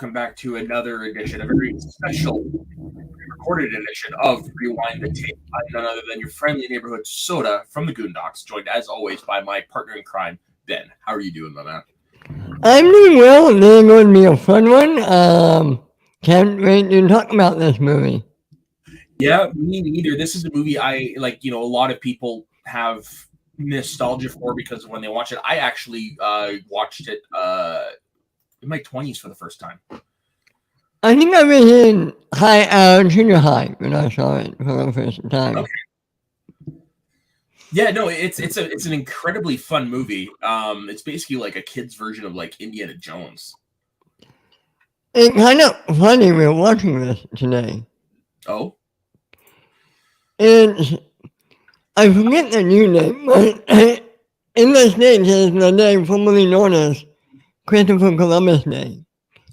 welcome back to another edition, a very special recorded edition of Rewind the Tape. I'm none other than your friendly neighborhood soda from the Goondocks, joined as always by my partner in crime, Ben. How are you doing, my man? I'm doing well, and this is going to be a fun one. Can't wait to talk about this movie. Yeah, me neither. This is a movie I like. A lot of people have nostalgia for because when they watch it, I actually watched it in my 20s for the first time. I think I was in junior high when I saw it for the first time. Okay. Yeah, no, it's an incredibly fun movie. It's basically like a kid's version of like Indiana Jones. It's kind of funny we're watching this today. Oh? I forget the new name, but in the States it's the name formerly known as Christopher Columbus Day,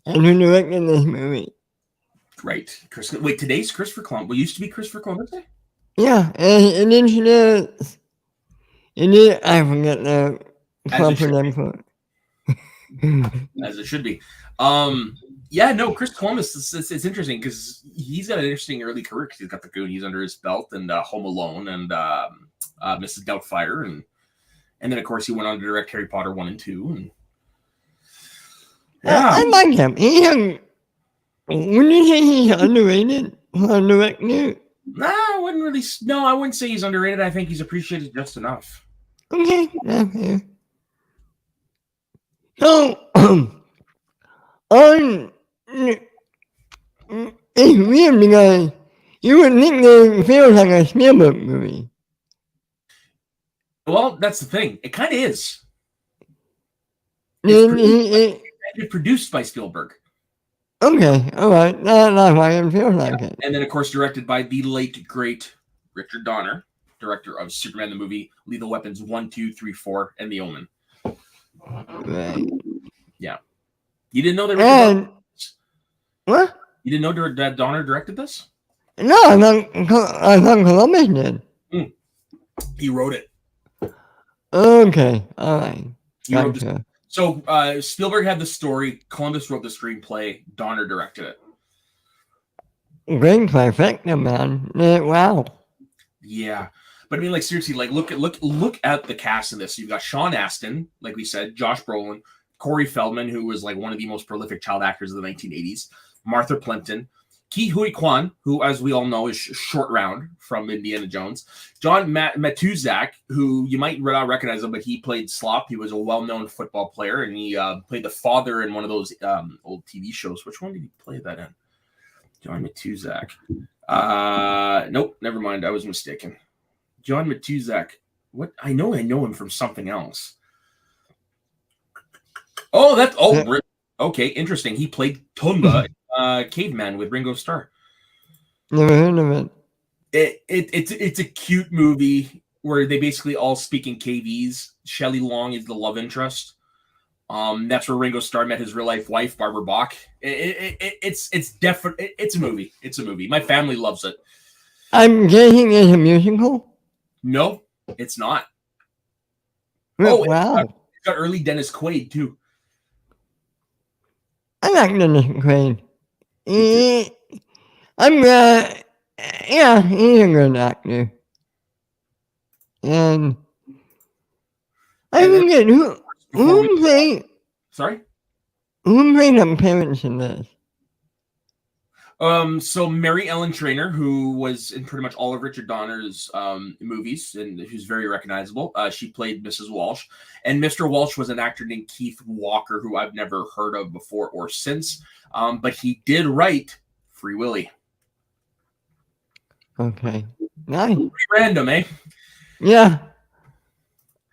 and who directed this movie. Right. Wait, today's Christopher Columbus? Well, used to be Christopher Columbus Day? Yeah, and introduced... I forget the proper name for it. As it should be. Yeah, no, Chris Columbus, it's interesting because he's got an interesting early career because he's got the Goonies under his belt and Home Alone and Mrs. Doubtfire. And then, of course, he went on to direct Harry Potter 1 and 2. And yeah. I like him. Wouldn't you say he's underrated on director? I wouldn't say he's underrated. I think he's appreciated just enough. Okay, okay. So, it's weird because you would think it feels like a Spielberg movie. Well, that's the thing. It kind of is. It's produced by Spielberg. Okay, all right. That's why it feels like it. And then, of course, directed by the late, great Richard Donner, director of Superman the movie, Lethal Weapons 1, 2, 3, 4, and The Omen. Right. Yeah. You didn't know that What? You didn't know that Donner directed this? No, I thought Columbus did. He wrote it. Okay, all right. Gotcha. So Spielberg had the story, Columbus wrote the screenplay, Donner directed it. Great trifecta, man. Wow. Yeah. But I mean, like, seriously, like, look at the cast of this. You've got Sean Astin, like we said, Josh Brolin, Corey Feldman, who was like one of the most prolific child actors of the 1980s, Martha Plimpton, Ke Huy Quan, who, as we all know, is Short Round from Indiana Jones, John Matuzak, who you might not recognize him, but he played Slop. He was a well-known football player, and he played the father in one of those old TV shows. Which one did he play that in? John Matuzak. Nope, never mind. I was mistaken. John Matuzak. What? I know him from something else. Okay, interesting. He played Tumba, Caveman with Ringo Starr. Never heard of it. It's a cute movie where they basically all speak in KVs. Shelley Long is the love interest. That's where Ringo Starr met his real life wife, Barbara Bach. It's definitely it's a movie. It's a movie. My family loves it. I'm guessing it's a musical. No, it's not. Wow! It's got early Dennis Quaid too. I like Dennis Quaid. Yeah, he's a good actor. And I forget who played. Sorry? Who played the parents in this? So Mary Ellen Trainor, who was in pretty much all of Richard Donner's movies and who's very recognizable. She played Mrs. Walsh. And Mr. Walsh was an actor named Keith Walker, who I've never heard of before or since. But he did write Free Willy. Okay. Nice. Pretty random, eh? Yeah.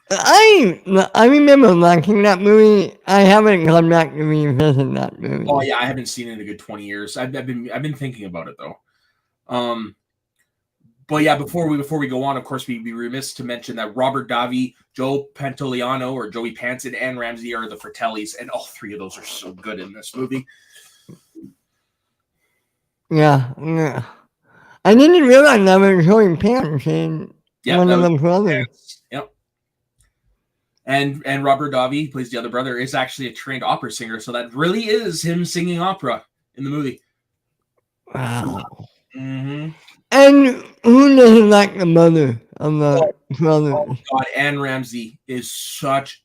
I remember liking that movie. I haven't gone back to revisit that movie. Oh yeah, I haven't seen it in a good 20 years. I've been thinking about it though. But yeah, before we go on, of course, we'd be remiss to mention that Robert Davi, Joe Pantoliano, or Joey Pants, and Ann Ramsey are the Fratellis, and all three of those are so good in this movie. Yeah. I didn't realize that was Joey Pants in one of them brothers. Yep. And Robert Davi, who plays the other brother, is actually a trained opera singer. So that really is him singing opera in the movie. Wow. Mm-hmm. And who doesn't like the mother of the brother? Oh God, Anne Ramsey is such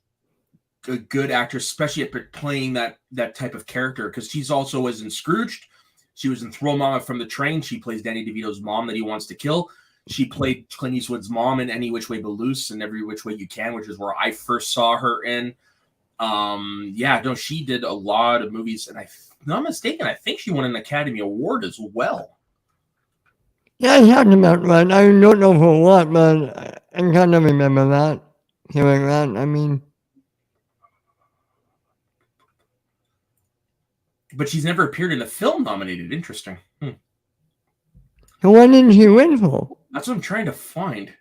a good actress, especially at playing that type of character, because she's also was in Scrooged. She was in Throw Mama from the Train. She plays Danny DeVito's mom that he wants to kill. She played Clint Eastwood's mom in Any Which Way But Loose and Every Which Way You Can, which is where I first saw her in. She did a lot of movies, and if I'm not mistaken, I think she won an Academy Award as well. Yeah, I talked about that. I don't know for what, but I kind of remember that. Hearing that, I mean. But she's never appeared in a film nominated. Interesting. So what did she win for? That's what I'm trying to find.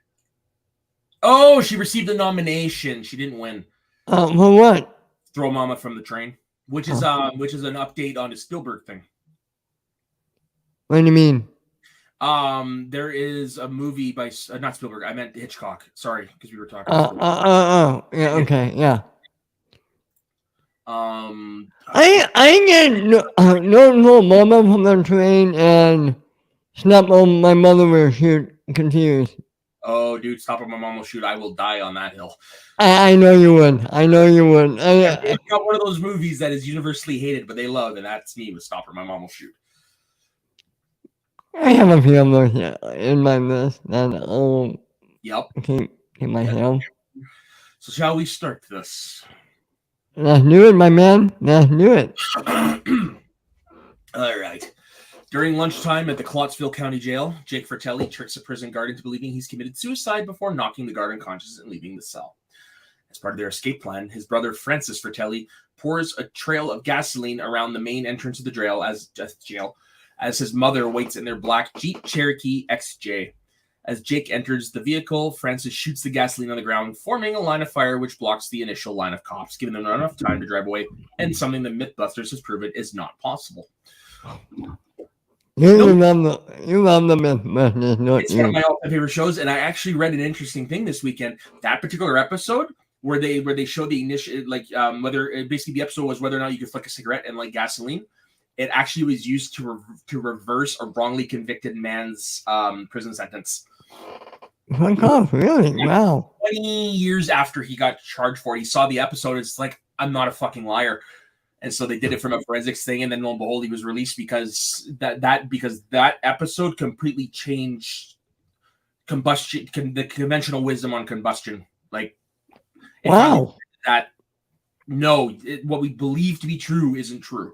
Oh, she received a nomination. She didn't win. For what? Throw Mama from the Train, which is an update on the Spielberg thing. What do you mean? There is a movie by not Spielberg. I meant Hitchcock. Sorry, because we were talking. Yeah, okay, yeah. I get no Mama from the Train and Snap on My Mother Will Shoot confused. Oh, dude, Stop or My Mom Will Shoot. I will die on that hill. I know you would. It's got one of those movies that is universally hated, but they love, and that's me with Stop or My Mom Will Shoot. I have a few of those in my list that Yep. keep my head. So shall we start this? Let's do it, my man. Let's do it. All right. During lunchtime at the Clottsville County Jail, Jake Fratelli tricks a prison guard into believing he's committed suicide before knocking the guard unconscious and leaving the cell. As part of their escape plan, his brother Francis Fratelli pours a trail of gasoline around the main entrance of the jail as his mother waits in their black Jeep Cherokee XJ. As Jake enters the vehicle, Francis shoots the gasoline on the ground, forming a line of fire which blocks the initial line of cops, giving them not enough time to drive away, and something that Mythbusters has proven is not possible. You love the Mythbusters, don't It's you? one of my all-time favorite shows, and I actually read an interesting thing this weekend. That particular episode where they show the initial, basically the episode was whether or not you could flick a cigarette and light gasoline. It actually was used to reverse a wrongly convicted man's prison sentence. Oh, really? Wow. 20 years after he got charged for it, he saw the episode. It's like, I'm not a fucking liar. And so they did it from a forensics thing, and then lo and behold, he was released because that episode completely changed combustion, the conventional wisdom on combustion. Like, wow, what we believe to be true isn't true.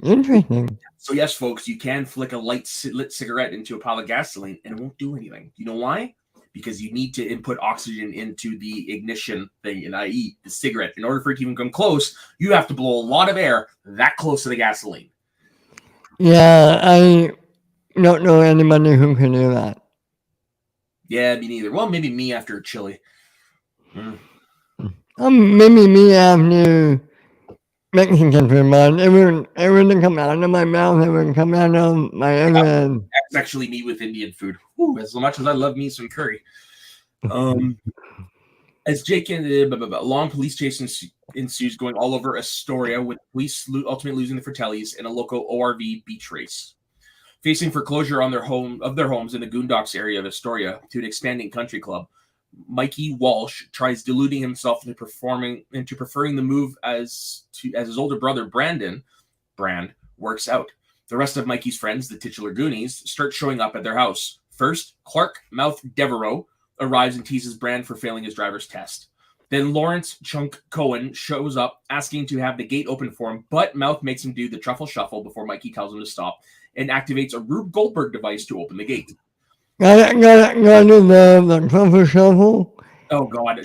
Interesting. So yes, folks, you can flick a lit cigarette into a pile of gasoline, and it won't do anything. You know why? Because you need to input oxygen into the ignition thing, i.e. the cigarette. In order for it to even come close, you have to blow a lot of air that close to the gasoline. Yeah, I don't know anybody who can do that. Yeah, me neither. Well, maybe me after a chili. Maybe me after Mexican food, but it wouldn't come out of my mouth. It would come out of my head. That's actually me with Indian food. Ooh, as much as I love me some curry. As Jake and a long police chase ensues, going all over Astoria, with police ultimately losing the Fratellis in a local ORV beach race. Facing foreclosure on their homes in the Goondocks area of Astoria to an expanding country club, Mikey Walsh tries deluding himself into preferring the move as his older brother Brand works out. The rest of Mikey's friends, the titular Goonies, start showing up at their house. First, Clark Mouth Devereaux arrives and teases Brand for failing his driver's test. Then Lawrence Chunk Cohen shows up asking to have the gate open for him, but Mouth makes him do the Truffle Shuffle before Mikey tells him to stop and activates a Rube Goldberg device to open the gate. Got the Truffle Shuffle. Oh, God.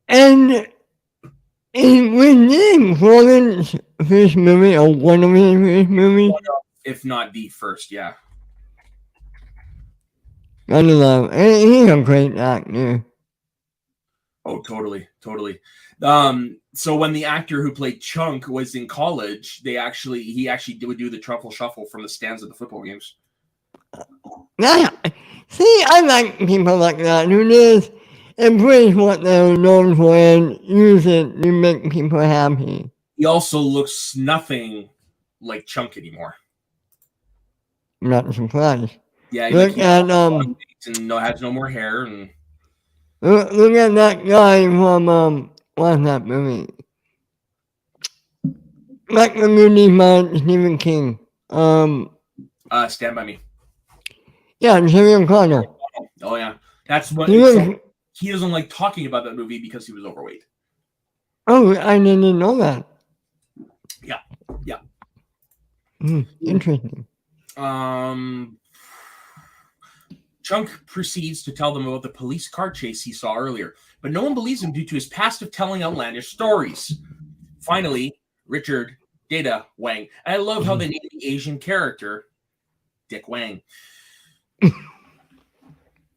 And was Florence first movie or one of his first movies? If not the first, yeah. I love him. He's a great actor. Oh, totally. So when the actor who played Chunk was in college, he would do the Truffle Shuffle from the stands of the football games. Yeah. See, I like people like that who just embrace what they're known for and use it to make people happy. He also looks nothing like Chunk anymore. I'm not surprised. Yeah, Look he at and has no more hair, and look at that guy from what's that movie? Like the Goonies by Stephen King. Stand By Me. Yeah, Jimmy O'Connor. Oh yeah, that's what. He looks, He doesn't like talking about that movie because he was overweight. oh, I didn't know that. Yeah. Interesting. Chunk proceeds to tell them about the police car chase he saw earlier, but no one believes him due to his past of telling outlandish stories. Finally, Richard Data Wang. And I love how they named the Asian character Dick Wang.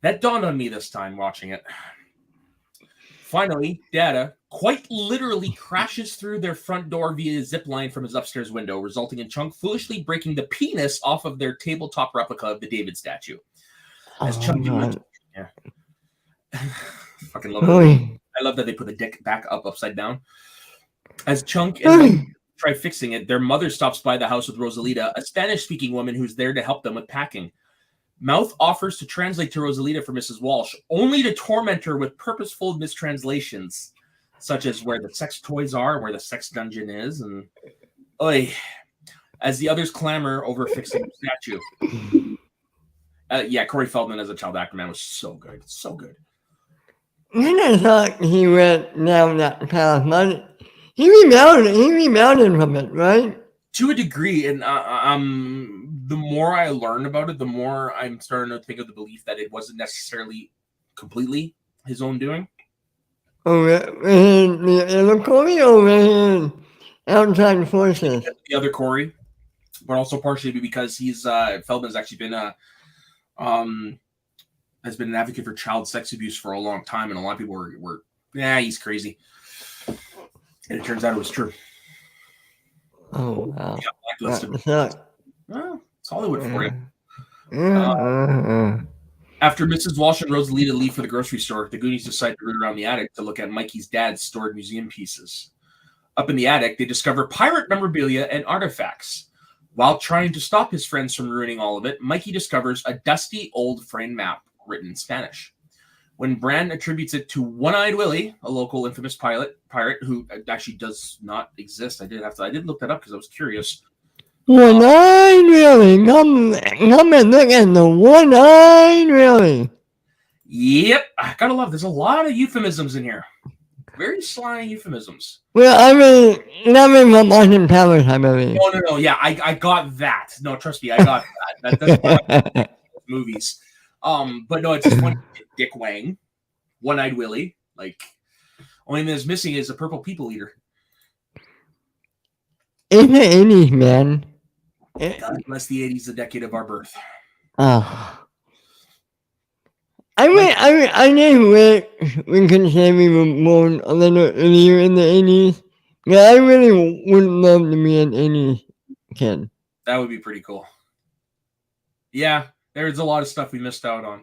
That dawned on me this time watching it. Finally, Data quite literally crashes through their front door via a zip line from his upstairs window, resulting in Chunk foolishly breaking the penis off of their tabletop replica of the David statue. As Chunk yeah. Fucking love it. I love that they put the dick back upside down. As Chunk and Mike try fixing it, their mother stops by the house with Rosalita, a Spanish-speaking woman who's there to help them with packing. Mouth offers to translate to Rosalita for Mrs. Walsh, only to torment her with purposeful mistranslations, such as where the sex toys are, where the sex dungeon is, and as the others clamor over fixing the statue. Corey Feldman as a child actor, man, was so good. So good. I thought he went down that path, but he rebounded from it, right? To a degree, and the more I learn about it, the more I'm starting to think of the belief that it wasn't necessarily completely his own doing. Oh, the Corey over outside forces. The other Corey, but also partially because he's Feldman's actually been has been an advocate for child sex abuse for a long time, and a lot of people were he's crazy, and it turns out it was true. Oh wow! Well, it's Hollywood for you. After Mrs. Walsh and Rosalita leave for the grocery store, the Goonies decide to root around the attic to look at Mikey's dad's stored museum pieces. Up in the attic, they discover pirate memorabilia and artifacts. While trying to stop his friends from ruining all of it, Mikey discovers a dusty old framed map written in Spanish. When Bran attributes it to One Eye Willie, a local infamous pirate who actually does not exist. I did look that up because I was curious. One Eye Willie, come and look at the One Eye Willie. Yep, I gotta love. There's a lot of euphemisms in here. Very sly euphemisms. Well, I mean, not even from Austin Powers, I believe. No. Yeah, I got that. No, trust me, I got that. That's movies. But no, it's just one Dick Wang, One-Eyed Willie. Like, only thing that's missing is a purple people eater. In the 80s, man. God bless the 80s, the decade of our birth. Oh. I think we can say we were born a little earlier in the 80s. Yeah, I really would love to be an 80s kid. That would be pretty cool. Yeah, there's a lot of stuff we missed out on.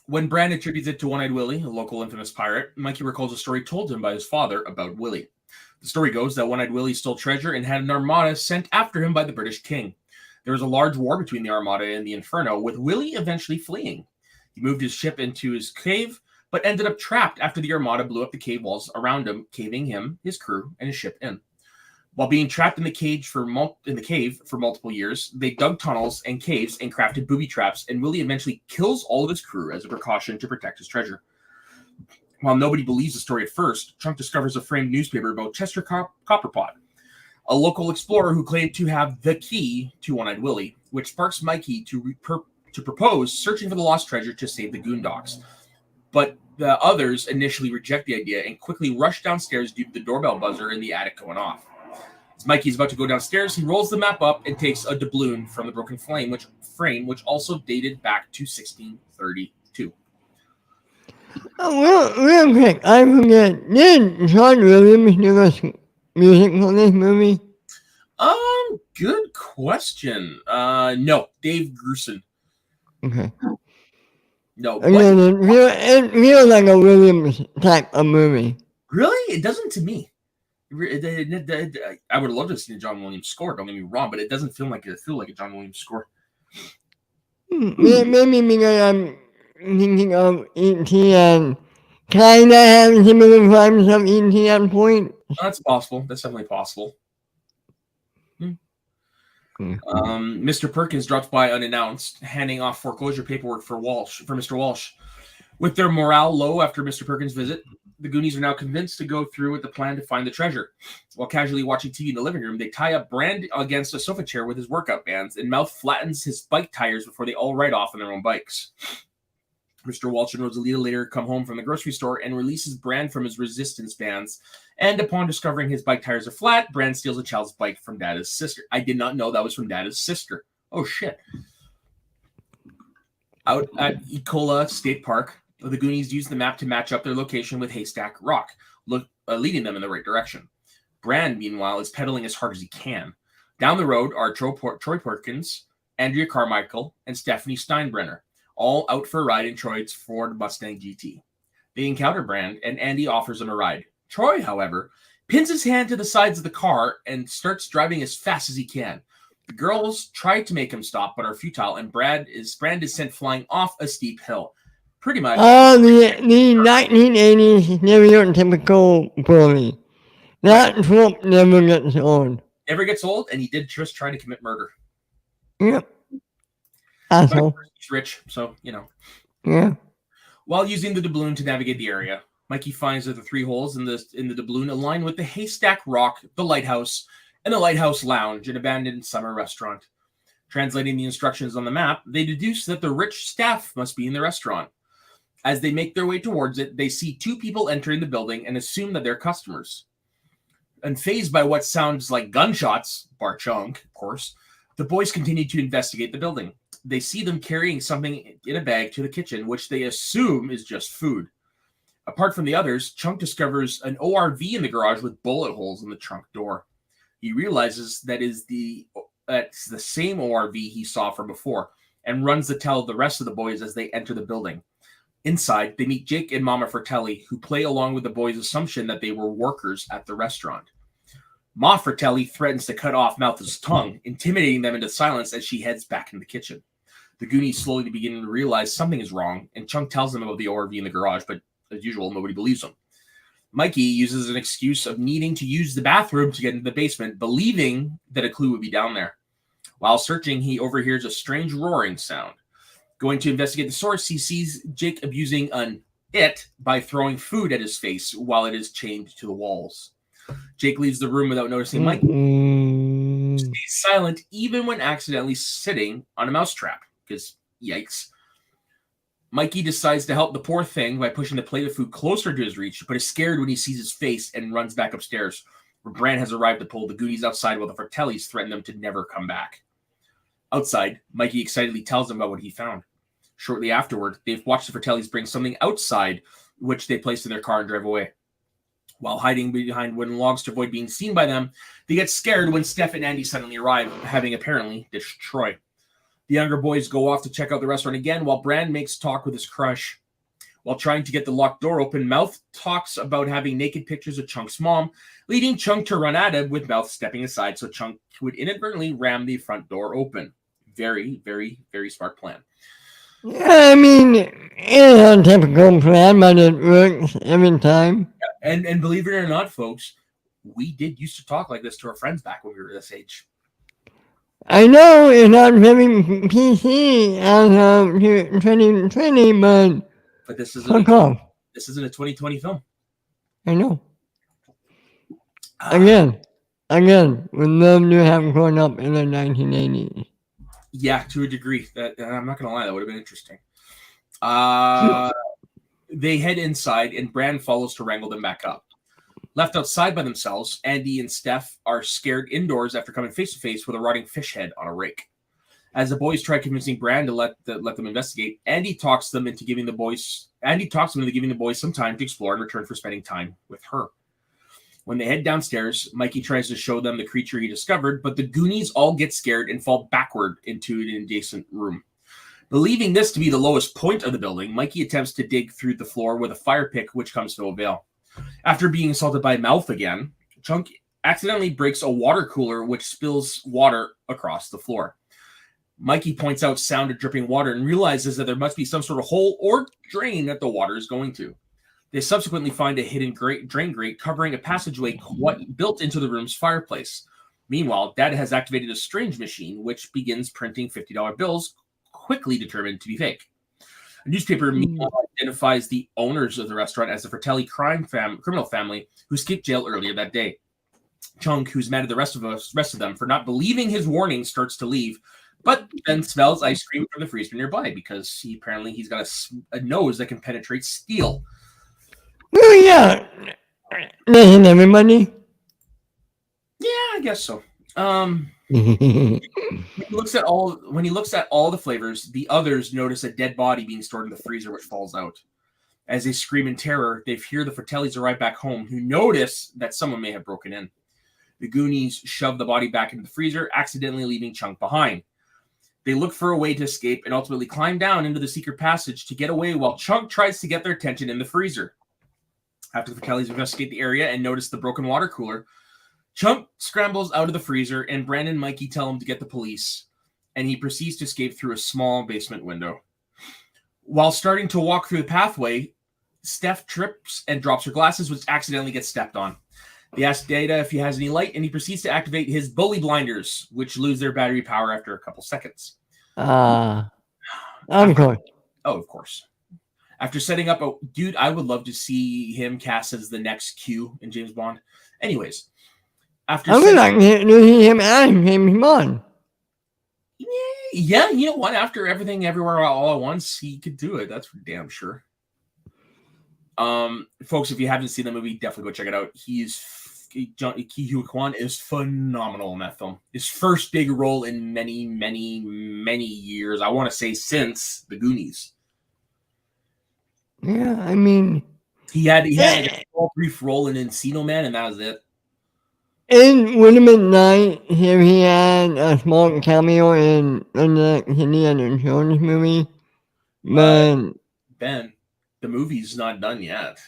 When Bran attributes it to One-Eyed Willie, a local infamous pirate, Mikey recalls a story told to him by his father about Willie. The story goes that One-Eyed Willie stole treasure and had an armada sent after him by the British king. There was a large war between the armada and the Inferno, with Willie eventually fleeing. He moved his ship into his cave, but ended up trapped after the armada blew up the cave walls around him, caving him, his crew, and his ship in. While being trapped in the cave for multiple years, they dug tunnels and caves and crafted booby traps, and Willie eventually kills all of his crew as a precaution to protect his treasure. While nobody believes the story at first, Chunk discovers a framed newspaper about Chester Copperpot, a local explorer who claimed to have the key to One-Eyed Willie, which sparks Mikey to propose searching for the lost treasure to save the Goondocks. But the others initially reject the idea and quickly rush downstairs due to the doorbell buzzer in the attic going off. As Mikey's about to go downstairs, he rolls the map up and takes a doubloon from the broken frame, which also dated back to 1632. Oh, real quick, I forget. Did John Williams give us music for this movie? Good question. No, Dave Grusin. Okay. No, Again, it feels like a Williams type of movie. really? It doesn't to me. I would love to see a John Williams score. Don't get me wrong, but it doesn't feel like a John Williams score. Maybe because I'm thinking of E.T. and kind of have similar vibes of E.T. at point. That's possible. That's definitely possible. Mr. Perkins drops by unannounced, handing off foreclosure paperwork for Mr. Walsh. With their morale low after Mr. Perkins' visit, the Goonies are now convinced to go through with the plan to find the treasure. While casually watching TV in the living room, they tie up Brand against a sofa chair with his workout bands, and Mouth flattens his bike tires before they all ride off on their own bikes. Mr. Walsh and Rosalita later come home from the grocery store and releases Brand from his resistance bands. And upon discovering his bike tires are flat, Brand steals a child's bike from Dada's sister. I did not know that was from Dada's sister. Oh, shit. Out at Ecola State Park, the Goonies use the map to match up their location with Haystack Rock, leading them in the right direction. Brand, meanwhile, is pedaling as hard as he can. Down the road are Troy Perkins, Andrea Carmichael, and Stephanie Steinbrenner, all out for a ride in Troy's Ford Mustang GT. They encounter Brand, and Andy offers them a ride. Troy, however, pins his hand to the sides of the car and starts driving as fast as he can. The girls try to make him stop, but are futile, and Brand is sent flying off a steep hill. Pretty much. Oh, the 1980s stereotypical bully. That trope never gets old. Never gets old, and he did just try to commit murder. Yep. Asshole. He's rich, so, Yeah. While using the doubloon to navigate the area, Mikey finds that the three holes in the doubloon align with the Haystack Rock, the lighthouse, and the Lighthouse Lounge, an abandoned summer restaurant. Translating the instructions on the map, they deduce that the rich staff must be in the restaurant. As they make their way towards it, they see two people entering the building and assume that they're customers. Unfazed by what sounds like gunshots, bar Chunk, of course, the boys continue to investigate the building. They see them carrying something in a bag to the kitchen, which they assume is just food. Apart from the others, Chunk discovers an ORV in the garage with bullet holes in the trunk door. He realizes that's the same ORV he saw from before, and runs to tell the rest of the boys as they enter the building. Inside, they meet Jake and Mama Fratelli, who play along with the boys' assumption that they were workers at the restaurant. Ma Fratelli threatens to cut off Mouth's tongue, intimidating them into silence as she heads back in the kitchen. The Goonies slowly begin to realize something is wrong, and Chunk tells them about the ORV in the garage, but as usual, nobody believes him. Mikey uses an excuse of needing to use the bathroom to get into the basement, believing that a clue would be down there. While searching, he overhears a strange roaring sound. Going to investigate the source, he sees Jake abusing it by throwing food at his face while it is chained to the walls. Jake leaves the room without noticing Mikey. Stays silent even when accidentally sitting on a mousetrap, because yikes. Mikey decides to help the poor thing by pushing the plate of food closer to his reach, but is scared when he sees his face and runs back upstairs, where Brand has arrived to pull the Goonies outside while the Fratellis threaten them to never come back. Outside, Mikey excitedly tells them about what he found. Shortly afterward, they've watched the Fratellis bring something outside, which they place in their car and drive away. While hiding behind wooden logs to avoid being seen by them, they get scared when Steph and Andy suddenly arrive, having apparently ditched Troy. The younger boys go off to check out the restaurant again, while Brand makes talk with his crush. While trying to get the locked door open, Mouth talks about having naked pictures of Chunk's mom, leading Chunk to run at him with Mouth stepping aside so Chunk would inadvertently ram the front door open. Very, very, very smart plan. I mean, it's a typical plan, but it works every time. And believe it or not, folks, we did used to talk like this to our friends back when we were this age. I know it's not very PC as of 2020, but this isn't fuck off. This isn't a 2020 film. I know. Again, we love to have grown up in the 1980s. Yeah, to a degree. That I'm not gonna lie, that would have been interesting. They head inside, and Brand follows to wrangle them back up. Left outside by themselves, Andy and Steph are scared indoors after coming face to face with a rotting fish head on a rake. As the boys try convincing Brand to let them investigate, Andy talks them into giving the boys some time to explore in return for spending time with her. When they head downstairs, Mikey tries to show them the creature he discovered, but the Goonies all get scared and fall backward into an adjacent room. Believing this to be the lowest point of the building, Mikey attempts to dig through the floor with a fire pick, which comes to no avail. After being assaulted by Mouth again, Chunk accidentally breaks a water cooler, which spills water across the floor. Mikey points out sound of dripping water and realizes that there must be some sort of hole or drain that the water is going to. They subsequently find a hidden drain grate covering a passageway built into the room's fireplace. Meanwhile, Dad has activated a strange machine, which begins printing $50 bills, quickly determined to be fake. A newspaper meanwhile identifies the owners of the restaurant as the Fratelli criminal family who escaped jail earlier that day. Chunk, who's mad at the rest of them for not believing his warning, starts to leave, but then smells ice cream from the freezer nearby because he's got a nose that can penetrate steel. Oh, yeah. Doesn't everybody? Yeah, I guess so. When he looks at all the flavors, the others notice a dead body being stored in the freezer, which falls out. As they scream in terror, they hear the Fratellis arrive back home, who notice that someone may have broken in. The Goonies shove the body back into the freezer, accidentally leaving Chunk behind. They look for a way to escape and ultimately climb down into the secret passage to get away while Chunk tries to get their attention in the freezer. After the Fratellis investigate the area and notice the broken water cooler, Chunk scrambles out of the freezer and Brandon and Mikey tell him to get the police, and he proceeds to escape through a small basement window. While starting to walk through the pathway, Steph trips and drops her glasses, which accidentally gets stepped on. They ask Data if he has any light, and he proceeds to activate his bully blinders, which lose their battery power after a couple seconds. Of course. After setting up dude, I would love to see him cast as the next Q in James Bond. Anyways, after I would like to see him and James Bond. Yeah, you know what? After Everything Everywhere All at Once, he could do it. That's for damn sure. Folks, if you haven't seen the movie, definitely go check it out. Ki Hu Kwan is phenomenal in that film. His first big role in many, many, many years. I want to say since the Goonies. Yeah, I mean, he had a small brief role in Encino Man, and that was it. In Woodman Night, here he had a small cameo in the Indiana Jones movie. But Ben, the movie's not done yet.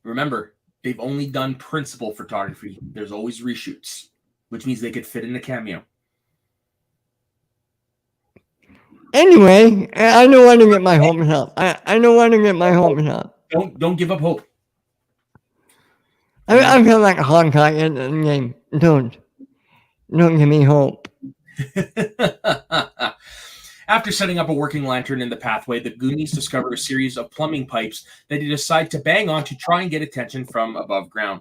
Remember, they've only done principal photography. There's always reshoots, which means they could fit in a cameo. Anyway, I know where to get my hopes up. I know where to get my hopes up. Don't give up hope. I feel like a Honkai in the game. Don't give me hope. After setting up a working lantern in the pathway, the Goonies discover a series of plumbing pipes that they decide to bang on to try and get attention from above ground.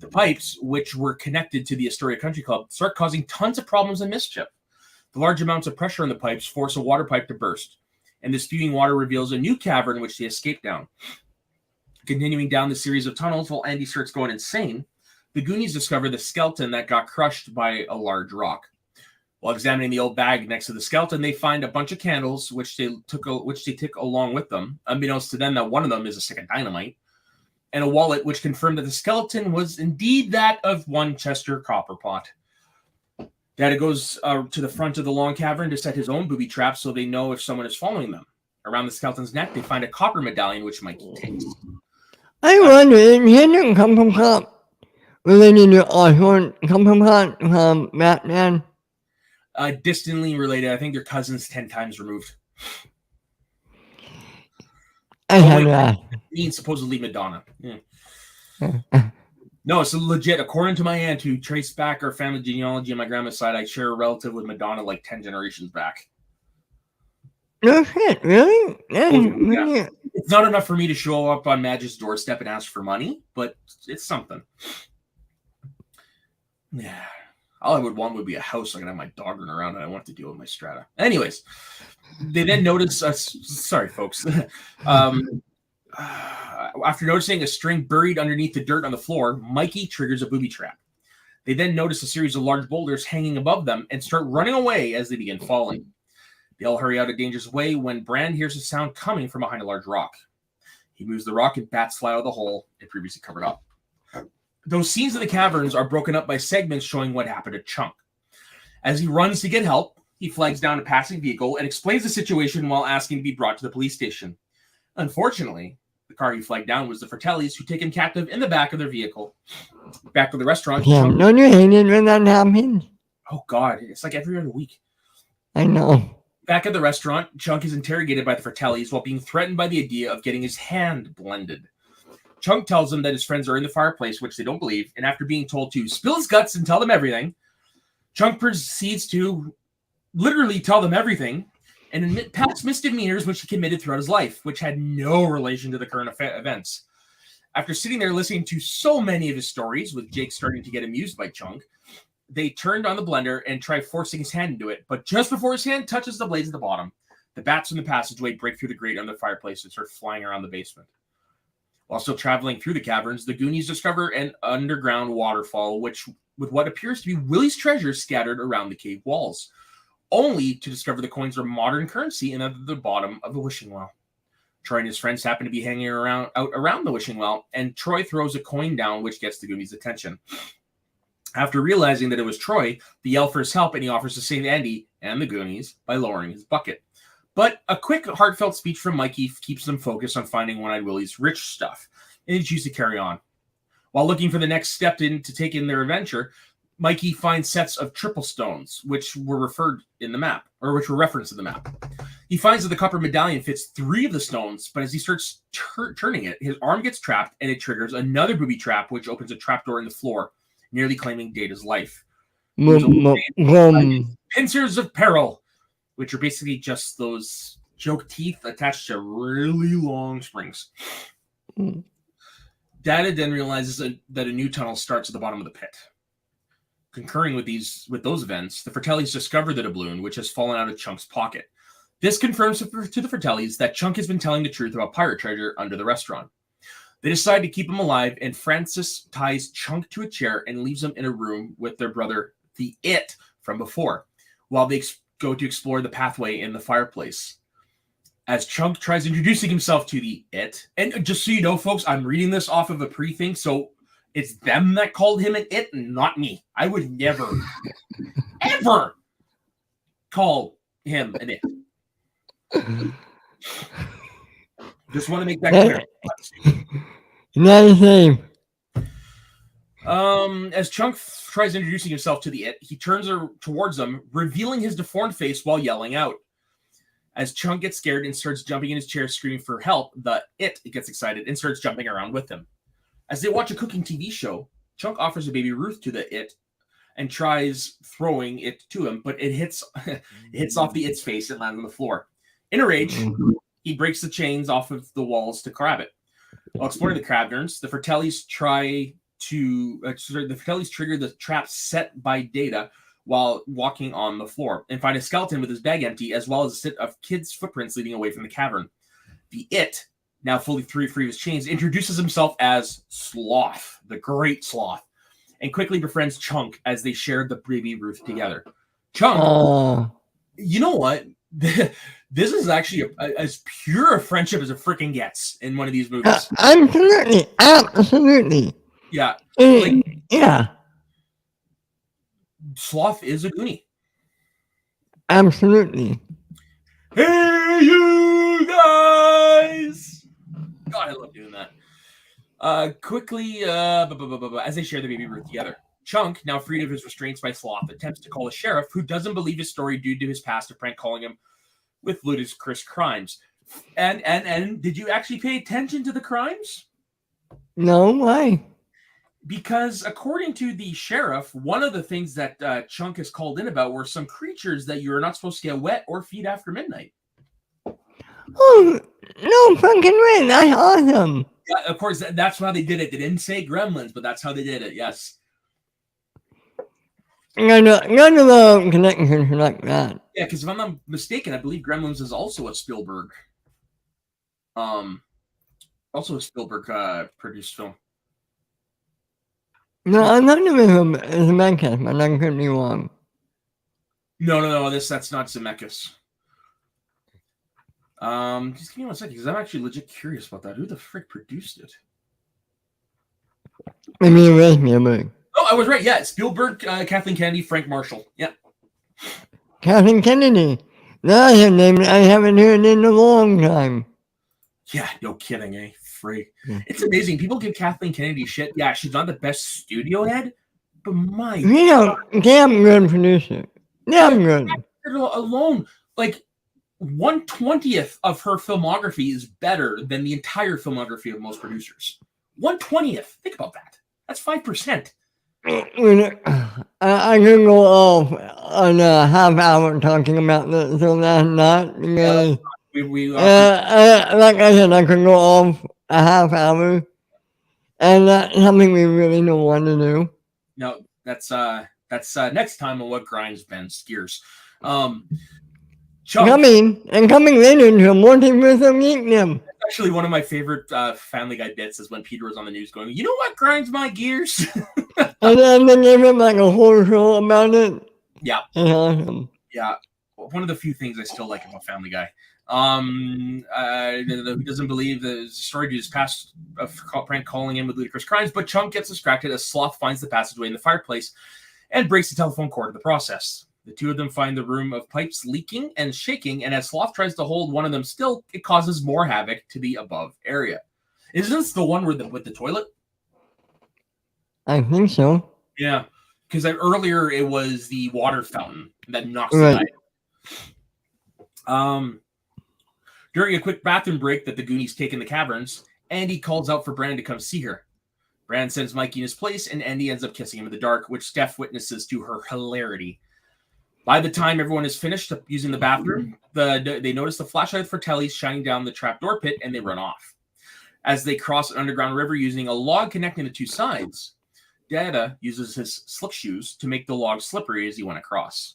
The pipes, which were connected to the Astoria Country Club, start causing tons of problems and mischief. The large amounts of pressure in the pipes force a water pipe to burst, and the spewing water reveals a new cavern which they escape down. Continuing down the series of tunnels while Andy starts going insane, the Goonies discover the skeleton that got crushed by a large rock. While examining the old bag next to the skeleton, they find a bunch of candles, which they took along with them, unbeknownst to them that one of them is a stick of dynamite, and a wallet which confirmed that the skeleton was indeed that of one Chester Copperpot. Data goes to the front of the long cavern to set his own booby trap so they know if someone is following them. Around the skeleton's neck, they find a copper medallion, which Mikey takes. I wonder if he didn't come from Cop related to Osborn, come from Cop from Batman. Distantly related. I think they're cousins 10 times removed. I mean supposedly Madonna. Yeah. No, it's legit. According to my aunt, who traced back our family genealogy on my grandma's side, I share a relative with Madonna like 10 generations back. No shit, really? Yeah. It's not enough for me to show up on Madge's doorstep and ask for money, but it's something. Yeah. All I would want would be a house so I could have my dog run around and I want to deal with my strata. Anyways, they then notice sorry, folks. After noticing a string buried underneath the dirt on the floor, Mikey triggers a booby trap. They then notice a series of large boulders hanging above them and start running away as they begin falling. They all hurry out a dangerous way when Brand hears a sound coming from behind a large rock. He moves the rock and bats fly out of the hole it previously covered up. Those scenes of the caverns are broken up by segments showing what happened to Chunk. As he runs to get help, he flags down a passing vehicle and explains the situation while asking to be brought to the police station. Unfortunately, the car he flagged down was the Fratellis, who take him captive in the back of their vehicle. Back to the restaurant. Yeah, don't you hate it when that happens? Oh, God. It's like every other week. I know. Back at the restaurant, Chunk is interrogated by the Fratellis while being threatened by the idea of getting his hand blended. Chunk tells them that his friends are in the fireplace, which they don't believe, and after being told to spill his guts and tell them everything, Chunk proceeds to literally tell them everything and admit past misdemeanors which he committed throughout his life, which had no relation to the current events. After sitting there listening to so many of his stories, with Jake starting to get amused by Chunk, they turned on the blender and try forcing his hand into it, but just before his hand touches the blades at the bottom, the bats in the passageway break through the grate under the fireplace and start flying around the basement. While still traveling through the caverns, the Goonies discover an underground waterfall, with what appears to be Willie's treasures scattered around the cave walls, only to discover the coins are modern currency and at the bottom of the wishing well. Troy and his friends happen to be hanging out around the wishing well, and Troy throws a coin down, which gets the Goonies' attention. After realizing that it was Troy, they yell for his help, and he offers to save Andy and the Goonies by lowering his bucket. But a quick, heartfelt speech from Mikey keeps them focused on finding One Eye Willie's rich stuff, and they choose to carry on. While looking for the next step to take in their adventure, Mikey finds sets of triple stones, which were referenced in the map. He finds that the copper medallion fits 3 of the stones, but as he starts turning it, his arm gets trapped, and it triggers another booby trap, which opens a trapdoor in the floor, nearly claiming Data's life. Pincers of peril, which are basically just those joke teeth attached to really long springs. Data then realizes that a new tunnel starts at the bottom of the pit. Concurring with those events, the Fratellis discover the doubloon, which has fallen out of Chunk's pocket. This confirms to the Fratellis that Chunk has been telling the truth about pirate treasure under the restaurant. They decide to keep him alive, and Francis ties Chunk to a chair and leaves him in a room with their brother, the It, from before, while they go to explore the pathway in the fireplace. As Chunk tries introducing himself to the It, and just so you know, folks, I'm reading this off of a pre-thing, so it's them that called him an It, and not me. I would never, ever call him an It. Just want to make that clear. Not the same. As Chunk tries introducing himself to the It, he turns towards them, revealing his deformed face while yelling out. As Chunk gets scared and starts jumping in his chair, screaming for help, the It gets excited and starts jumping around with him. As they watch a cooking TV show, Chunk offers a baby Ruth to the It and tries throwing it to him, but it hits off the It's face and lands on the floor. In a rage, he breaks the chains off of the walls to grab it. While exploring the caverns, the Fratellis trigger the trap set by Data while walking on the floor and find a skeleton with his bag empty, as well as a set of kids' footprints leading away from the cavern. The It, now fully free of his chains, introduces himself as Sloth, the Great Sloth, and quickly befriends Chunk as they share the baby Ruth together. Chunk, you know what? This is actually as pure a friendship as a freaking gets in one of these movies. Absolutely. Yeah. Yeah. Sloth is a Goonie. Absolutely. Hey, you guys! God, I love doing that. Quickly, as they share the baby Ruth together, Chunk, now freed of his restraints by Sloth, attempts to call a sheriff who doesn't believe his story due to his past of prank calling him with ludicrous crimes. And did you actually pay attention to the crimes? No, why? Because according to the sheriff, one of the things that Chunk is called in about were some creatures that you are not supposed to get wet or feed after midnight. Oh, no fucking way. That's awesome. Yeah, of course, that's how they did it. They didn't say gremlins, but that's how they did it, yes. None of the connections like that. Yeah, because if I'm not mistaken, I believe Gremlins is also a Spielberg. Produced film. No, I'm not even a Zemeckis, but I could be wrong. No. That's not Zemeckis. Just give me 1 second, because I'm actually legit curious about that. Who the frick produced it? I mean, it was Spielberg. Oh, I was right. Yeah, Spielberg, Kathleen Kennedy, Frank Marshall. Yeah. Kathleen Kennedy. That's a name I haven't heard in a long time. Yeah, no kidding, eh? Freak. Yeah. It's amazing. People give Kathleen Kennedy shit. Yeah, she's not the best studio head, but my Damn good producer. Damn good. alone, like 1/20th of her filmography is better than the entire filmography of most producers. 1/20th. Think about that. That's 5%. I can go off on a half hour talking about this, so that's not because like I said, I can go off a half hour, and that's something we really don't want to do. No, that's next time on What Grinds Ben's Gears. Coming later to Multiverse Geekdom. Actually, one of my favorite Family Guy bits is when Peter was on the news going, "You know what grinds my gears?" And then they gave him like a whole show about it. Yeah. It's awesome. Yeah. One of the few things I still like about Family Guy. Who doesn't believe the story due to his past of prank calling in with ludicrous crimes, but Chunk gets distracted as Sloth finds the passageway in the fireplace and breaks the telephone cord in the process. The two of them find the room of pipes leaking and shaking, and as Sloth tries to hold one of them still, it causes more havoc to the above area. Isn't this the one with the toilet? I think so. Yeah, because earlier it was the water fountain that knocks right. the guy. During a quick bathroom break that the Goonies take in the caverns, Andy calls out for Brandon to come see her. Brandon sends Mikey in his place, and Andy ends up kissing him in the dark, which Steph witnesses to her hilarity. By the time everyone is finished using the bathroom, they notice the flashlight for Telly's shining down the trapdoor pit, and they run off. As they cross an underground river using a log connecting the two sides, Dada uses his slick shoes to make the log slippery as he went across.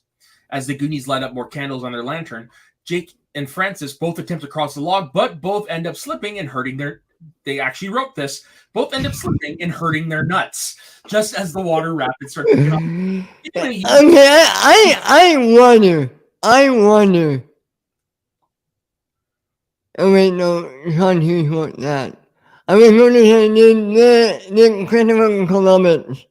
As the Goonies light up more candles on their lantern, Jake and Francis both attempt to cross the log, but both end up slipping and hurting they actually wrote this, both end up slipping and hurting their nuts, just as the water rapids start picking up. Okay, I wonder. Oh wait, no, Sean Hughes wrote that. I was going to say, did Christopher Columbus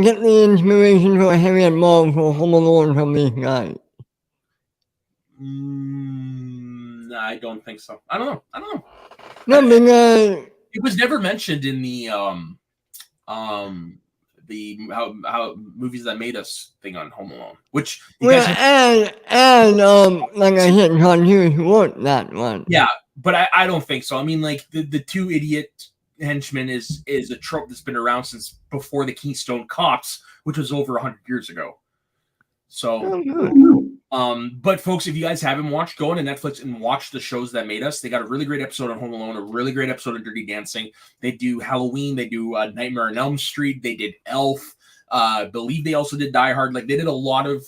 get the inspiration for Harriet Bob for Home Alone from these guys? I don't think so. I don't know. No, because it was never mentioned in the how movies that made us thing on Home Alone, which like I said, Sean Hughes wrote that one. Yeah, but I don't think so. I mean, like the two idiot henchmen is a trope that's been around since before the Keystone Cops, which was over 100 years ago. So, but folks, if you guys haven't watched, go on to Netflix and watch the shows that made us. They got a really great episode on Home Alone, a really great episode of Dirty Dancing. They do Halloween, they do Nightmare on Elm Street, they did Elf. I believe they also did Die Hard. Like they did a lot of.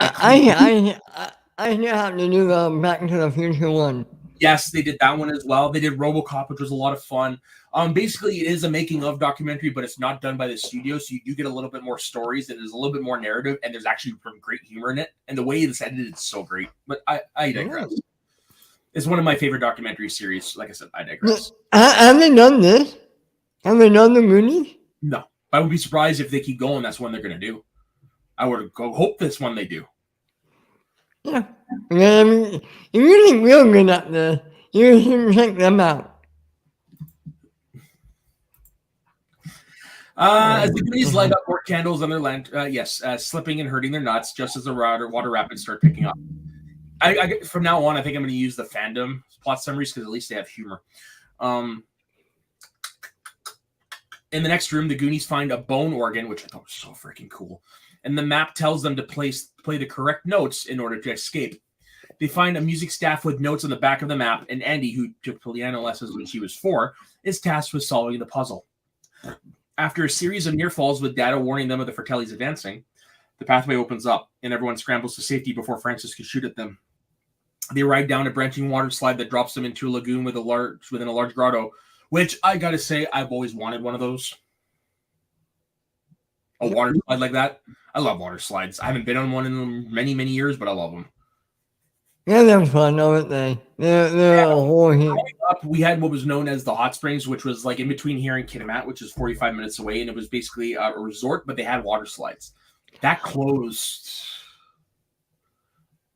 I knew how to do the Back to the Future one. Yes, they did that one as well. They did RoboCop, which was a lot of fun. Basically, it is a making of documentary, but it's not done by the studio, so you do get a little bit more stories, and there's a little bit more narrative, and there's actually some great humor in it. And the way it's edited is so great. But I digress. Oh. It's one of my favorite documentary series. Like I said, I digress. Have they done this? Have they done the Goonies? No. I would be surprised if they keep going. That's one they're going to do. I would hope this one they do. Yeah. I mean, if you think we're good at this, you should check them out. As the Goonies light up more candles on their lantern, slipping and hurting their nuts just as the water rapids start picking up. I from now on, I think I'm going to use the fandom plot summaries because at least they have humor. In the next room, the Goonies find a bone organ, which I thought was so freaking cool. And the map tells them to play the correct notes in order to escape. They find a music staff with notes on the back of the map, and Andy, who took piano lessons when she was 4, is tasked with solving the puzzle. After a series of near falls with Dada warning them of the Fratellis advancing, the pathway opens up, and everyone scrambles to safety before Francis can shoot at them. They ride down a branching water slide that drops them into a lagoon within a large grotto, which I gotta say, I've always wanted one of those. A water slide like that. I love water slides. I haven't been on one in many, many years, but I love them. Yeah, they're fun, aren't they? They're a whole heap. We had what was known as the Hot Springs, which was like in between here and Kitimat, which is 45 minutes away, and it was basically a resort, but they had water slides. That closed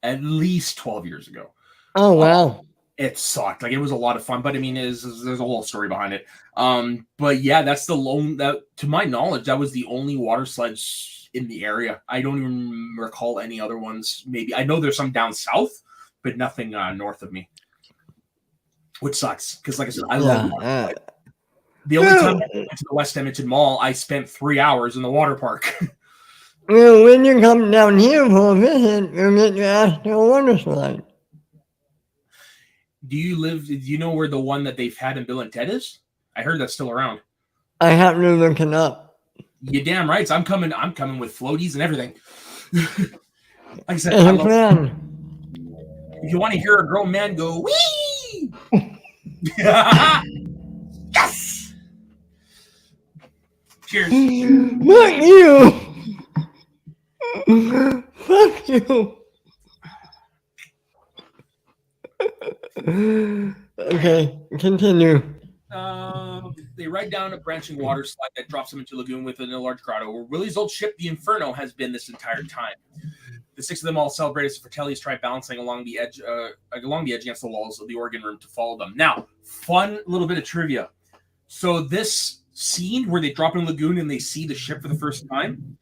at least 12 years ago. Oh wow. It sucked. Like, it was a lot of fun, but I mean, there's a whole story behind it. But yeah, that's the lone that, to my knowledge, that was the only water slides in the area. I don't even recall any other ones. Maybe I know there's some down south, but nothing north of me, which sucks because, like I said, I love water slides. The only time I went to the West Edmonton Mall, I spent 3 hours in the water park. Well, when you come down here for a visit, you'll get your ass to a water slide. Do you know where the one that they've had in Bill and Ted is? I heard that's still around. I have to look it up. You damn right. So I'm coming with floaties and everything. Like I said, if you want to hear a grown man go, wee! Yes! Cheers. Fuck you! Fuck you! Okay, continue. They ride down a branching water slide that drops them into a lagoon within a large grotto, where Willie's old ship, the Inferno, has been this entire time. The six of them all celebrate as Fratellis try balancing along the edge against the walls of the organ room to follow them. Now, fun little bit of trivia. So this scene where they drop in a lagoon and they see the ship for the first time,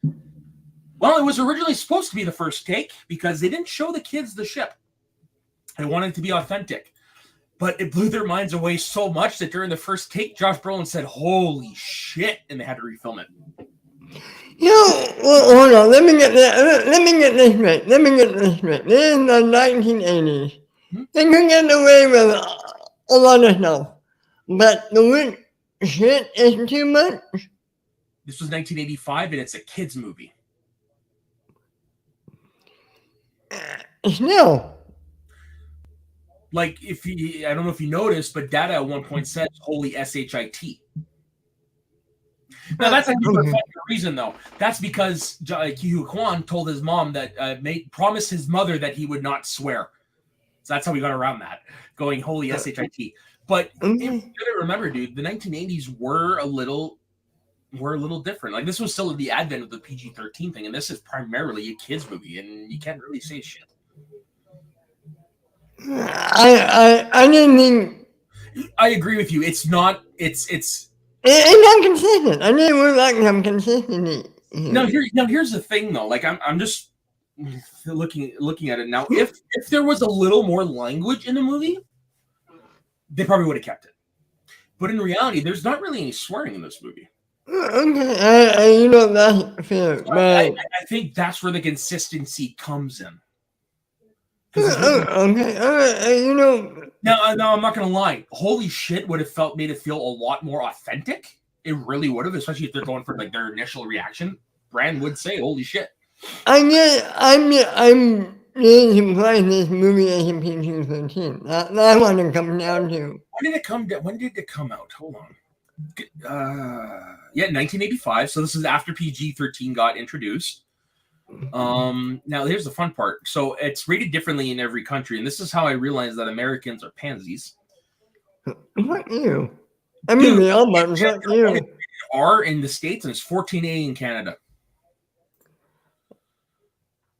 well, it was originally supposed to be the first take because they didn't show the kids the ship. They wanted it to be authentic. But it blew their minds away so much that during the first take, Josh Brolin said, "Holy shit," and they had to refilm it. Hold on. Let me get this straight. This is the 1980s. They could get away with a lot of stuff. But the word shit is too much. This was 1985, and it's a kids' movie. Still. Like, I don't know if you noticed, but Data at one point said, "Holy S-H-I-T." Now, that's a different reason, though. That's because Ki-Hu Kwan told his mom that, promised his mother that he would not swear. So that's how we got around that, going, "Holy S-H-I-T." But if you gotta remember, dude, the 1980s were a little different. Like, this was still the advent of the PG-13 thing, and this is primarily a kids' movie, and you can't really say shit. I didn't think. I agree with you. It's not. It's not consistent. I didn't would like some consistency. Now here's the thing though. Like I'm just looking at it now. If there was a little more language in the movie, they probably would have kept it. But in reality, there's not really any swearing in this movie. Okay, that's fair. So I think that's where the consistency comes in. Okay, Now I'm not gonna lie. Holy shit would have made it feel a lot more authentic. It really would have, especially if they're going for like their initial reaction. Brand would say, "Holy shit." I'm really surprised this movie is a PG-13. That's what it comes down to. When did it come out? Hold on. 1985. So this is after PG-13 got introduced. Now here's the fun part. So it's rated differently in every country, and this is how I realized that Americans are pansies. Fuck you. I mean, they all but fuck you. R in the States and it's 14A in Canada.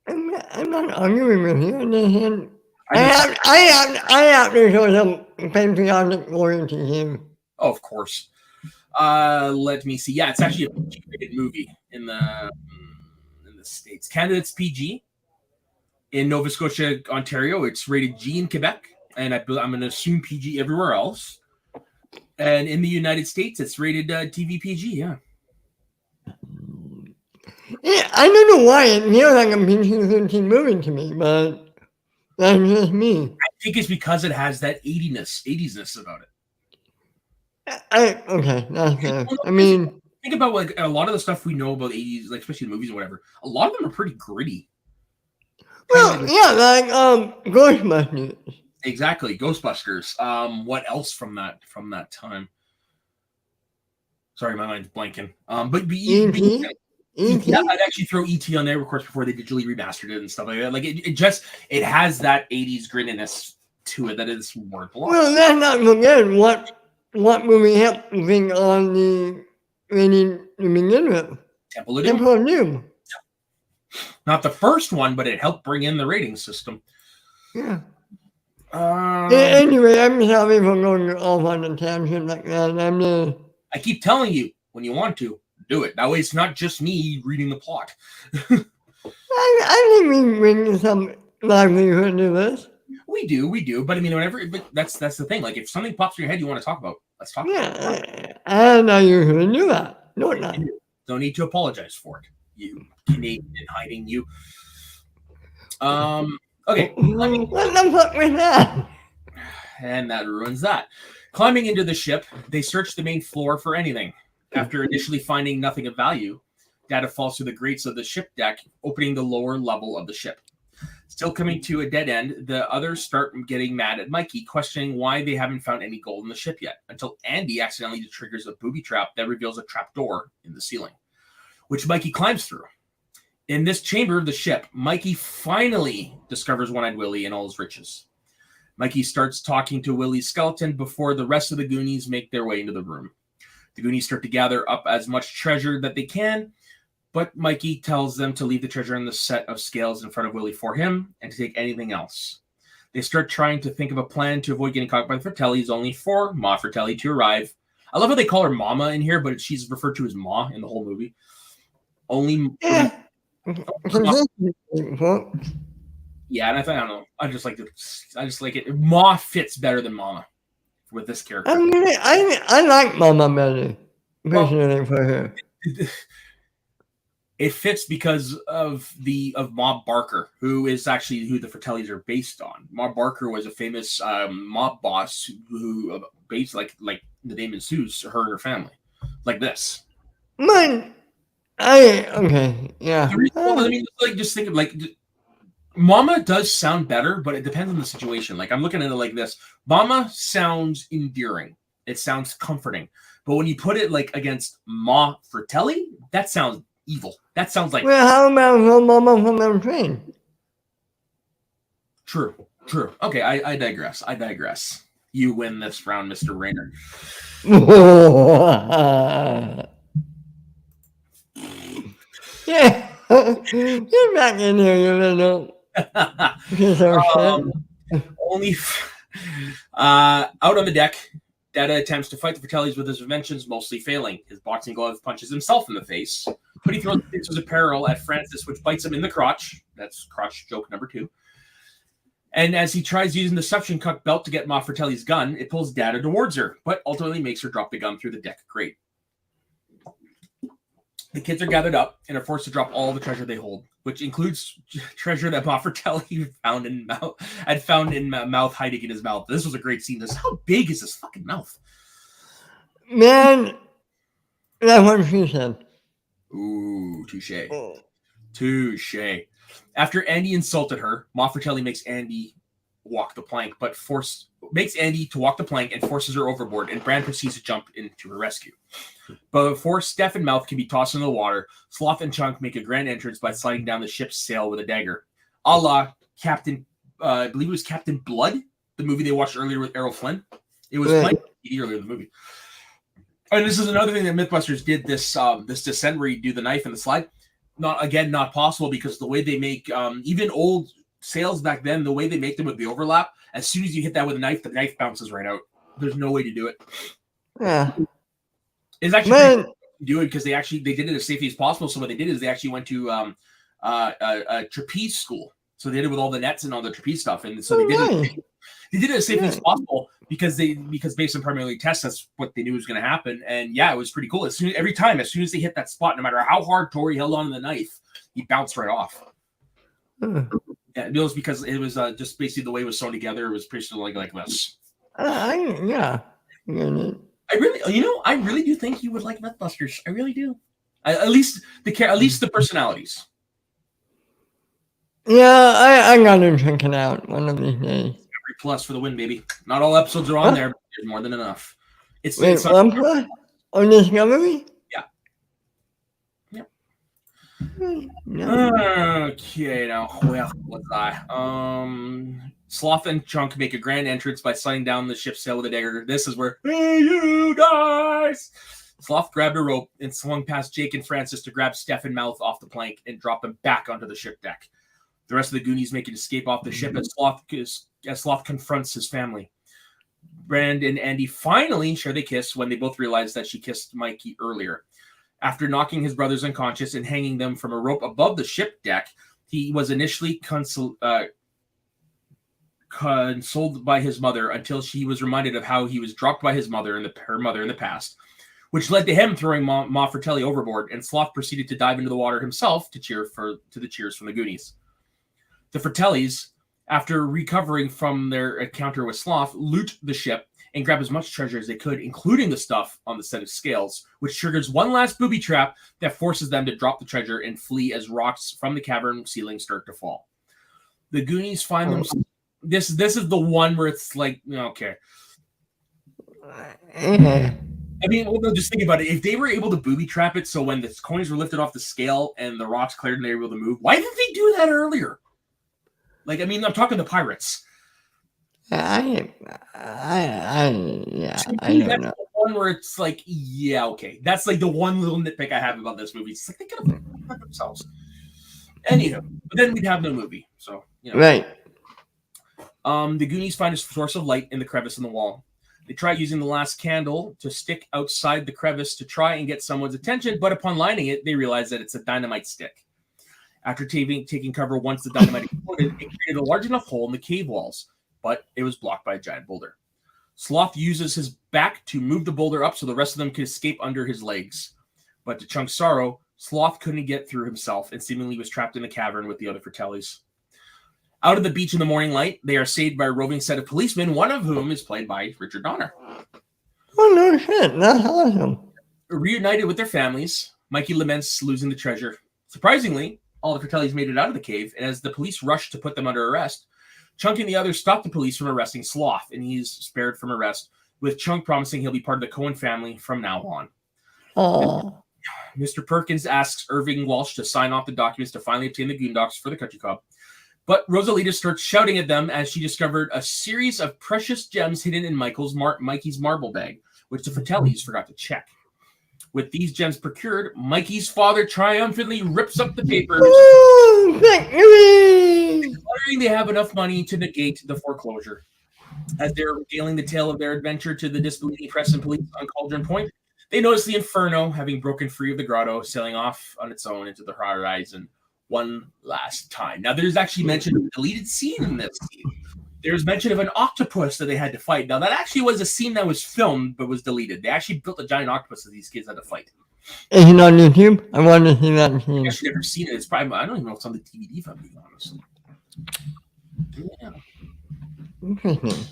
I'm not arguing with you. I have to show some patriotic loyalty here. Oh, of course. Let me see. Yeah, it's actually a PG-rated movie in the States. Canada, it's PG. In Nova Scotia, Ontario, it's rated G in Quebec, and I'm going to assume PG everywhere else. And in the United States, it's rated TV PG. Yeah. Yeah, I don't know why it feels like a PG-13 movie to me, but that's just me. I think it's because it has that 80s-ness about it. Okay, that's fair. I mean, think about like a lot of the stuff we know about 80s, like especially the movies or whatever. A lot of them are pretty gritty. Well, like Ghostbusters. Exactly, Ghostbusters. What else from that time? Sorry, my mind's blanking. But E.T.? Yeah, I'd actually throw E.T. on there, of course, before they digitally remastered it and stuff like that. Like it has that 80s grittiness to it that is worth a lot. Well, let's not forget what movie helped bring on the rating to begin with. Temple of Doom. Not the first one, but it helped bring in the rating system. Yeah. Anyway, I'm sorry for going off on a tangent like that. I keep telling you, when you want to, do it. That way it's not just me reading the plot. I think we bring some livelihood to this. We do. But I mean, but that's the thing. Like, if something pops in your head you want to talk about, let's talk about it. And I usually do that. Don't need to apologize for it. You Canadian hiding you. Okay. What the fuck was that? And that ruins that. Climbing into the ship, they search the main floor for anything. After initially finding nothing of value, Data falls through the grates of the ship deck, opening the lower level of the ship. Still coming to a dead end, the others start getting mad at Mikey, questioning why they haven't found any gold in the ship yet, until Andy accidentally triggers a booby trap that reveals a trapdoor in the ceiling, which Mikey climbs through. In this chamber of the ship, Mikey finally discovers One Eye Willie and all his riches. Mikey starts talking to Willie's skeleton before the rest of the Goonies make their way into the room. The Goonies start to gather up as much treasure that they can, but Mikey tells them to leave the treasure in the set of scales in front of Willie for him and to take anything else. They start trying to think of a plan to avoid getting caught by the Fratellis, only for Ma Fratelli to arrive. I love how they call her Mama in here, but she's referred to as Ma in the whole movie. Yeah, and I don't know. I just like it. Ma fits better than Mama with this character. I like Mama better personally for her. It fits because of Mob Barker, who is actually who the Fratellis are based on. Mob Barker was a famous mob boss who based like the name ensues her and her family, like this. Okay, yeah. Well, I mean, like, just think of like. Mama does sound better, but it depends on the situation. Like, I'm looking at it like this. Mama sounds endearing. It sounds comforting. But when you put it like against Ma Fratelli, that sounds evil. That sounds like... Well, how about Mama from the train? True. Okay, I digress. You win this round, Mr. Rayner. Yeah. Get back in here, you little... Only out on the deck, Data attempts to fight the Fratellis with his inventions, mostly failing. His boxing glove punches himself in the face, but he throws his apparel at Francis, which bites him in the crotch. That's crotch joke number 2. And as he tries using the suction cup belt to get Ma Fratelli's gun, it pulls Data towards her, but ultimately makes her drop the gun through the deck grate. The kids are gathered up and are forced to drop all the treasure they hold, which includes treasure that Ma Fratelli had found in mouth hiding in his mouth. This was a great scene. How big is this fucking mouth? Man, that's what she said. Ooh, touche. Touche. After Andy insulted her, Ma Fratelli makes Andy walk the plank, but makes Andy to walk the plank and forces her overboard, and Brand proceeds to jump into her rescue. But before Steph and Mouth can be tossed in the water, Sloth and Chunk make a grand entrance by sliding down the ship's sail with a dagger. A la Captain, I believe it was Captain Blood, the movie they watched earlier with Errol Flynn. It was playing earlier in the movie. And this is another thing that Mythbusters did this descent where you do the knife and the slide. Not possible because the way they make even old sails back then, the way they make them with the overlap, as soon as you hit that with a knife, the knife bounces right out. There's no way to do it. Yeah. It's actually do it because they did it as safely as possible. So what they did is they actually went to a trapeze school. So they did it with all the nets and all the trapeze stuff, and so they did it as safely as possible because based on primarily tests, that's what they knew was going to happen. And yeah, it was pretty cool. As soon as they hit that spot, no matter how hard Tori held on to the knife, he bounced right off. Yeah, it was because it was just basically the way it was sewn together. It was pretty like this. Yeah. I really do think you would like Mythbusters. I really do. At least the personalities. Yeah, I gotta check it out one of these days. Discovery Plus for the win, baby. Not all episodes are on there, but there's more than enough. It's on Discovery? Yeah. No. Okay, now where was I? Sloth and Chunk make a grand entrance by sliding down the ship's sail with a dagger. This is where you guys. Sloth grabbed a rope and swung past Jake and Francis to grab Steph and Mouth off the plank and drop them back onto the ship deck. The rest of the Goonies make an escape off the ship as Sloth confronts his family. Brand and Andy finally share the kiss when they both realize that she kissed Mikey earlier. After knocking his brothers unconscious and hanging them from a rope above the ship deck, he was initially consoled by his mother until she was reminded of how he was dropped by her mother in the past, which led to him throwing Ma Fratelli overboard, and Sloth proceeded to dive into the water himself to the cheers from the Goonies. The Fratellis, after recovering from their encounter with Sloth, loot the ship and grab as much treasure as they could, including the stuff on the set of scales, which triggers one last booby trap that forces them to drop the treasure and flee as rocks from the cavern ceiling start to fall. The Goonies find themselves... This is the one where it's like, okay. I mean, well, just think about it. If they were able to booby trap it so when the coins were lifted off the scale and the rocks cleared and they were able to move, why didn't they do that earlier? Like, I mean, I'm talking to pirates. I don't know. One where it's like, yeah, okay. That's like the one little nitpick I have about this movie. It's like they could have done themselves. Anywho, but then we'd have no movie. So, Right. The Goonies find a source of light in the crevice in the wall. They try using the last candle to stick outside the crevice to try and get someone's attention, but upon lighting it, they realize that it's a dynamite stick. After taking cover once the dynamite exploded, it created a large enough hole in the cave walls, but it was blocked by a giant boulder. Sloth uses his back to move the boulder up so the rest of them could escape under his legs. But to Chunk's sorrow, Sloth couldn't get through himself and seemingly was trapped in the cavern with the other Fratellis. Out of the beach in the morning light, they are saved by a roving set of policemen, one of whom is played by Richard Donner. Oh, no shit. That's awesome. Reunited with their families, Mikey laments losing the treasure. Surprisingly, all the Fratellis made it out of the cave, and as the police rushed to put them under arrest, Chunk and the others stop the police from arresting Sloth, and he's spared from arrest, with Chunk promising he'll be part of the Cohen family from now on. Oh. Mr. Perkins asks Irving Walsh to sign off the documents to finally obtain the Goondocks for the Country Club. But Rosalita starts shouting at them as she discovered a series of precious gems hidden in Mikey's marble bag, which the Fratellis forgot to check. With these gems procured, Mikey's father triumphantly rips up the papers, declaring they have enough money to negate the foreclosure. As they're regaling the tale of their adventure to the disbelieving press and police on Cauldron Point, they notice the Inferno, having broken free of the grotto, sailing off on its own into the horizon one last time. Now, there's actually mention of a deleted scene in this scene. There's mention of an octopus that they had to fight. Now, that actually was a scene that was filmed but was deleted. They actually built a giant octopus that these kids had to fight. Is it on YouTube? I want to see that scene. I've actually never seen it. It's probably, I don't even know if it's on the DVD, if I'm being honest. Yeah. Interesting.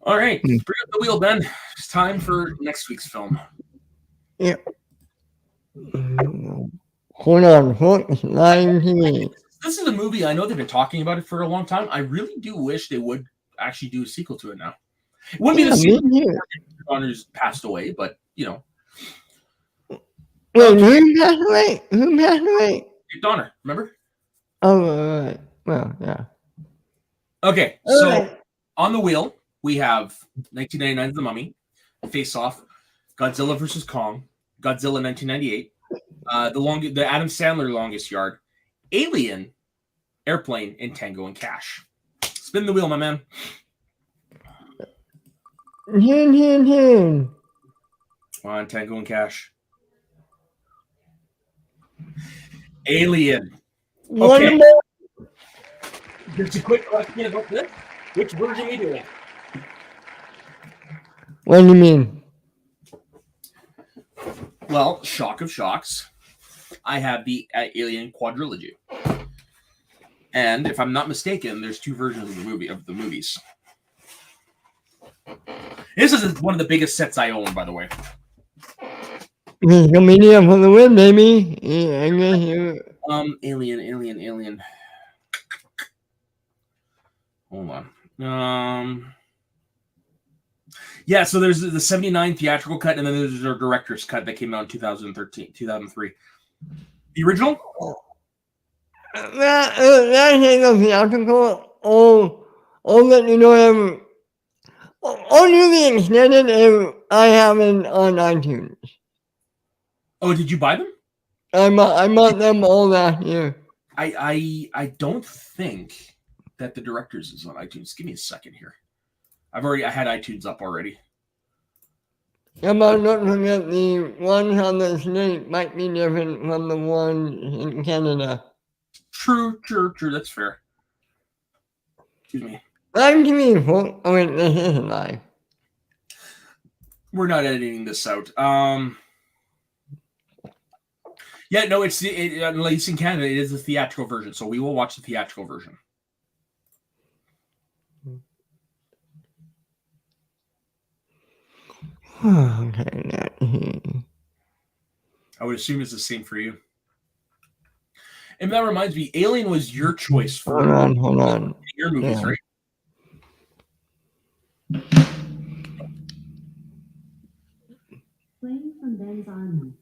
All right. Bring up the wheel, Ben. It's time for next week's film. Yeah. Hold on, folks. Lying to me. This is a movie, I know they've been talking about it for a long time. I really do wish they would actually do a sequel to it now. It wouldn't be the same Donner's passed away, but, Wait, who passed away? Who passed away? Donner, remember? Oh, right. Well, yeah. Okay, so on the wheel, we have 1999's The Mummy, Face Off, Godzilla vs. Kong, Godzilla 1998, the Adam Sandler Longest Yard, Alien, Airplane, and Tango and Cash. Spin the wheel, my man. Come on, Tango and Cash. Alien. Okay. Just a quick question about this. Which version are you doing? What do you mean? Well, shock of shocks. I have the Alien quadrilogy. And if I'm not mistaken, there's two versions of the movies. This is one of the biggest sets I own, by the way. Comedian for the win, baby. Yeah, Alien. Hold on. Yeah, so there's the 79 theatrical cut, and then there's a director's cut that came out in 2003. The original? That is a theatrical. I'll let you know. I'll do the extended if I have it on iTunes. Oh, did you buy them? I bought them all last year. I don't think that the director's is on iTunes. Give me a second here. I had iTunes up already. Yeah, but don't forget the ones on the street might be different from the ones in Canada. True. That's fair. Excuse me. Live TV, folks. Oh wait, this isn't live. We're not editing this out. Yeah, no, at least in Canada, it is the theatrical version, so we will watch the theatrical version. Okay. I would assume it's the same for you. And that reminds me, Alien was your choice for Hold on. your movies, right? Playing from Ben's Army.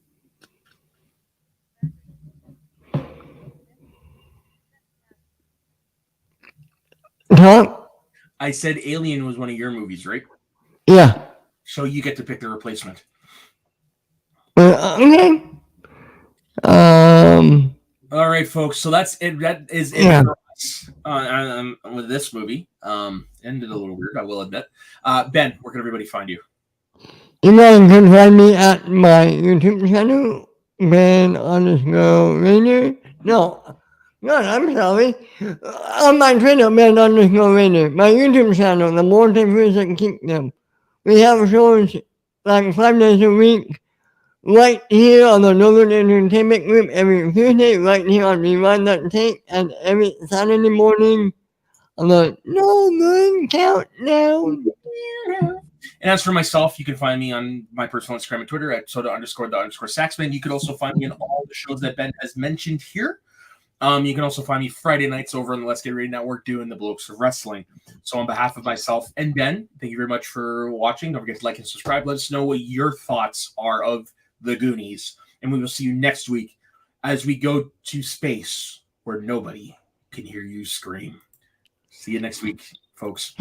Huh? I said Alien was one of your movies, right? Yeah. So you get to pick the replacement. Okay. All right, folks. So that's it. That is it for us with this movie. Ended a little weird, I will admit. Ben, where can everybody find you? You guys can find me at my YouTube channel, Ben_Rainer. No, I'm sorry. On my Twitter, Ben_Rainer. My YouTube channel, The Multiverse Kingdom. We have shows like 5 days a week, right here on the Northern Entertainment Group every Tuesday, right here on Rewind.Take, and every Saturday morning on the Northern Countdown. And as for myself, you can find me on my personal Instagram and Twitter at soda_the_Saxman. You could also find me in all the shows that Ben has mentioned here. You can also find me Friday nights over on the Let's Get Ready Network doing the Blokes of Wrestling. So on behalf of myself and Ben, thank you very much for watching. Don't forget to like and subscribe. Let us know what your thoughts are of the Goonies. And we will see you next week as we go to space where nobody can hear you scream. See you next week, folks.